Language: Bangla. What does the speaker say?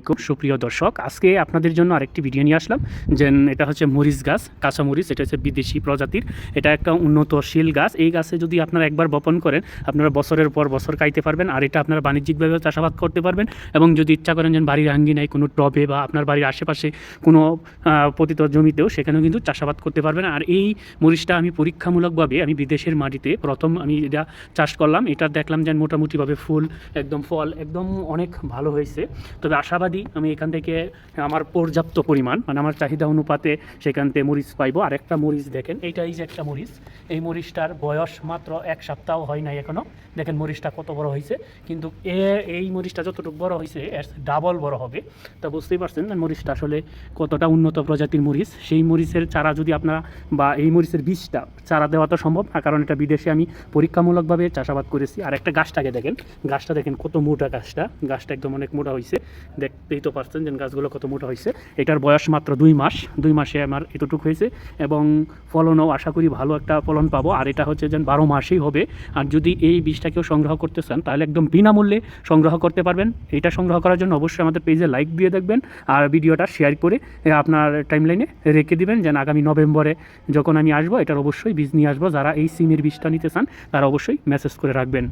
খুব সুপ্রিয় দর্শক, আজকে আপনাদের জন্য আরেকটি ভিডিও নিয়ে আসলাম। যে এটা হচ্ছে মরিচ গাছ, কাঁচা মরিচ। এটা হচ্ছে বিদেশি প্রজাতির, এটা একটা উন্নতশীল গাছ। এই গাছে যদি আপনারা একবার বপন করেন, আপনারা বছরের পর বছর খাইতে পারবেন। আর এটা আপনারা বাণিজ্যিকভাবে চাষাবাদ করতে পারবেন। এবং যদি ইচ্ছা করেন যে বাড়ির আঙ্গিনায় কোনো টবে বা আপনার বাড়ির আশেপাশে কোনো পতিত জমিতেও সেখানেও কিন্তু চাষাবাদ করতে পারবেন। আর এই মরিচটা আমি পরীক্ষামূলকভাবে আমি বিদেশের মাটিতে প্রথম আমি এটা চাষ করলাম। এটা দেখলাম যে মোটামুটিভাবে ফুল একদম, ফল একদম অনেক ভালো হয়েছে। তবে আশাবাদী আমি এখান থেকে আমার পর্যাপ্ত পরিমাণ, মানে আমার চাহিদা অনুপাতে সেখান থেকে মরিচ পাইবো। আর একটা মরিচ দেখেন, এইটাই যে একটা মরিচ, এই মরিচটার বয়স মাত্র 1 সপ্তাহ হয় নাই এখনও। দেখেন মরিচটা কত বড় হয়েছে, কিন্তু এই মরিচটা যতটুকু বড় হয়েছে এর ডাবল বড় হবে। তা বুঝতেই পারছেন মরিচটা আসলে কতটা উন্নত প্রজাতির মরিচ। সেই মরিচের চারা যদি আপনারা, বা এই মরিচের বীজটা চারা দেওয়া তো সম্ভব না, কারণ এটা বিদেশে আমি পরীক্ষামূলকভাবে চাষাবাদ করেছি। আর একটা গাছটাকে দেখেন, গাছটা দেখেন কত মোটা গাছটা একদম অনেক মোটা হয়েছে। দেখতেই তো পারছেন যে গাছগুলো কত মোটা হয়েছে। এটার বয়স মাত্র 2 মাসে আমার এতটুকু হয়েছে। এবং ফলনও আশা করি ভালো একটা ফলন পাবো। আর এটা হচ্ছে যেন 12 মাসেই হবে। আর যদি এই বীজটাকেও সংগ্রহ করতে চান তাহলে একদম বিনামূল্যে সংগ্রহ করতে পারবেন। এটা সংগ্রহ করার জন্য অবশ্যই আমাদের পেজে লাইক দিয়ে দেখবেন, আর ভিডিওটা শেয়ার করে আপনার টাইমলাইনে রেখে দিবেন, যেন আগামী নভেম্বরে যখন আমি আসবো এটার অবশ্যই বীজ নিয়ে আসবো। যারা এই সিমের বীজটা নিতে চান তারা অবশ্যই মেসেজ করে রাখবেন।